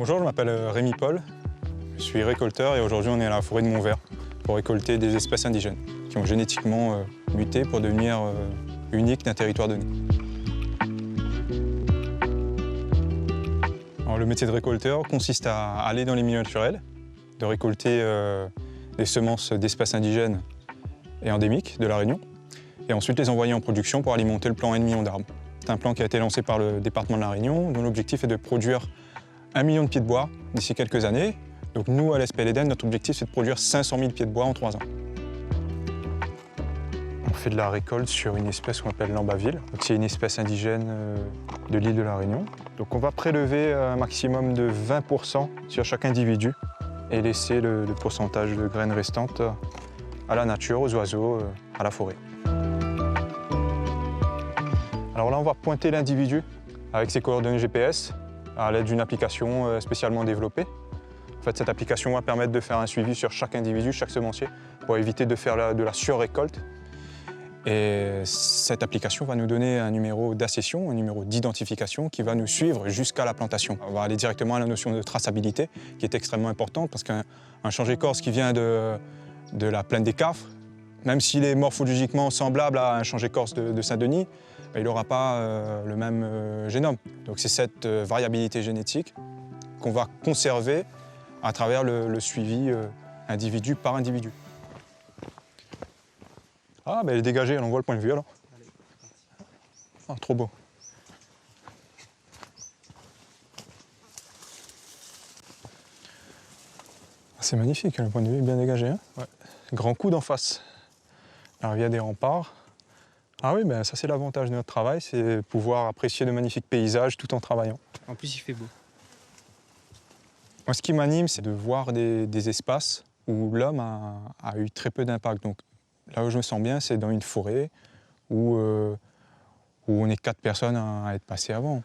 Bonjour, je m'appelle Rémi Paul, je suis récolteur et aujourd'hui on est à la forêt de Montvert pour récolter des espèces indigènes qui ont génétiquement muté pour devenir uniques d'un territoire donné. Alors, le métier de récolteur consiste à aller dans les milieux naturels, de récolter des semences d'espèces indigènes et endémiques de La Réunion et ensuite les envoyer en production pour alimenter le plan 1 million d'arbres. C'est un plan qui a été lancé par le département de La Réunion dont l'objectif est de produire 1 million de pieds de bois d'ici quelques années. Donc nous, à l'SPLEDEN, notre objectif, c'est de produire 500 000 pieds de bois en 3 ans. On fait de la récolte sur une espèce qu'on appelle l'ambaville. C'est une espèce indigène de l'île de La Réunion. Donc on va prélever un maximum de 20% sur chaque individu et laisser le pourcentage de graines restantes à la nature, aux oiseaux, à la forêt. Alors là, on va pointer l'individu avec ses coordonnées GPS à l'aide d'une application spécialement développée. En fait, cette application va permettre de faire un suivi sur chaque individu, chaque semencier, pour éviter de faire de la surrécolte. Et cette application va nous donner un numéro d'accession, un numéro d'identification qui va nous suivre jusqu'à la plantation. On va aller directement à la notion de traçabilité, qui est extrêmement importante, parce qu'un changé-écorce qui vient de la plaine des Cafres, même s'il est morphologiquement semblable à un changé-écorce de Saint-Denis, il n'aura pas le même génome. Donc c'est cette variabilité génétique qu'on va conserver à travers le suivi individu par individu. Ah, ben elle est dégagée, on voit le point de vue alors. Ah, trop beau. C'est magnifique, le point de vue est bien dégagé. Hein, ouais. Grand coup d'en face. La rivière des Remparts. Ah oui, ben ça c'est l'avantage de notre travail, c'est pouvoir apprécier de magnifiques paysages tout en travaillant. En plus, il fait beau. Moi, ce qui m'anime, c'est de voir des espaces où l'homme a eu très peu d'impact. Donc là où je me sens bien, c'est dans une forêt où on est 4 personnes à être passées avant.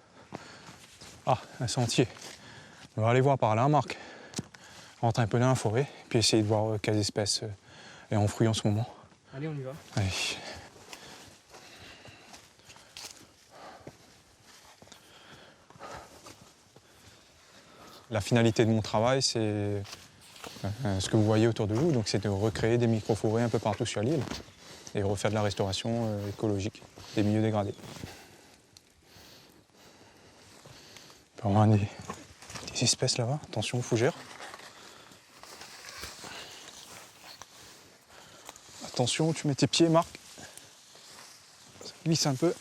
Ah, un sentier. On va aller voir par là, Marc. Rentrer un peu dans la forêt, puis essayer de voir quelles espèces est en fruit en ce moment. Allez, on y va. Allez. La finalité de mon travail, c'est ce que vous voyez autour de vous, donc c'est de recréer des micro-forêts un peu partout sur l'île et refaire de la restauration écologique des milieux dégradés. On a des espèces là-bas, attention aux fougères. Attention, tu mets tes pieds, Marc. Ça glisse un peu.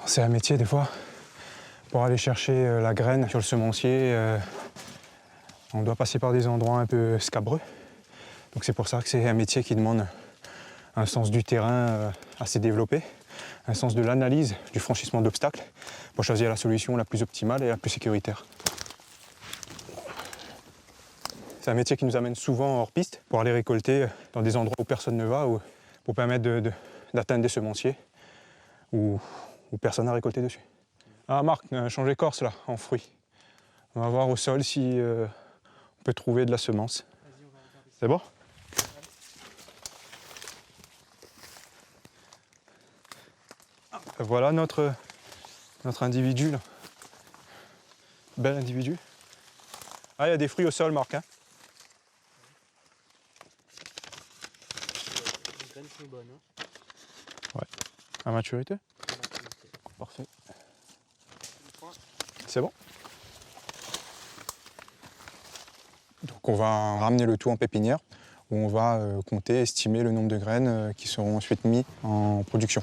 C'est un métier des fois, pour aller chercher la graine sur le semencier, on doit passer par des endroits un peu scabreux. Donc c'est pour ça que c'est un métier qui demande un sens du terrain assez développé, un sens de l'analyse, du franchissement d'obstacles, pour choisir la solution la plus optimale et la plus sécuritaire. C'est un métier qui nous amène souvent hors piste pour aller récolter dans des endroits où personne ne va, ou pour permettre d'atteindre des semenciers où personne n'a récolté dessus. Ah Marc, on a changé écorce là, en fruits. On va voir au sol si on peut trouver de la semence. C'est bon? Voilà notre individu là. Bel individu. Ah, il y a des fruits au sol, Marc. Hein? Les graines sont bonnes. Hein. Ouais. À maturité? Parfait. C'est bon? Donc on va ramener le tout en pépinière où on va compter, estimer le nombre de graines qui seront ensuite mis en production.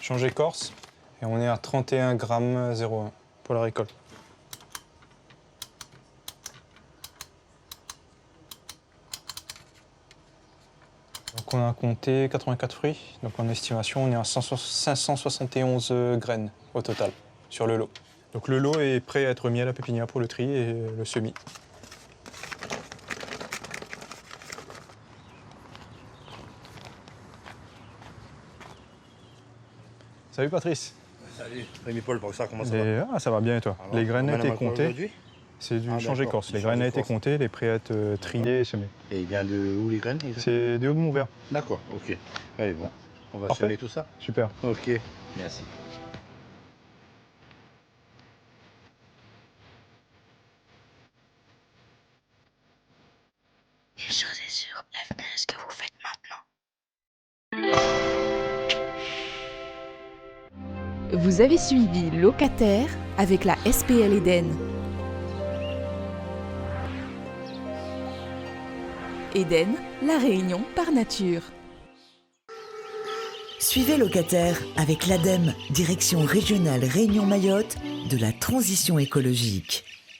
Changer écorce et on est à 31 grammes 0,1 pour la récolte. Donc on a compté 84 fruits, donc en estimation on est à 571 graines au total sur le lot. Donc le lot est prêt à être mis à la pépinière pour le tri et le semis. Salut Patrice. Salut, Rémi-Paul, pour ça, comment ça va? Ah, ça va bien et toi? Alors, Les graines on ont mène été un macron comptées. aujourd'hui. C'est du Ah, change d'accord, écorce. du Les change graines ont été écorce. comptées, les prêts à être triées et semées. Et il vient de où les graines? C'est des hauts de Montvert. D'accord, ok. Allez, bon, on va Parfait. semer tout ça. Super. Ok, merci. Une chose est sûre, l'avenir est ce que vous faites maintenant. Vous avez suivi Locataire avec la SPL Eden. Eden, la réunion par nature. Suivez Locataire avec l'ADEME, Direction régionale Réunion Mayotte de la transition écologique.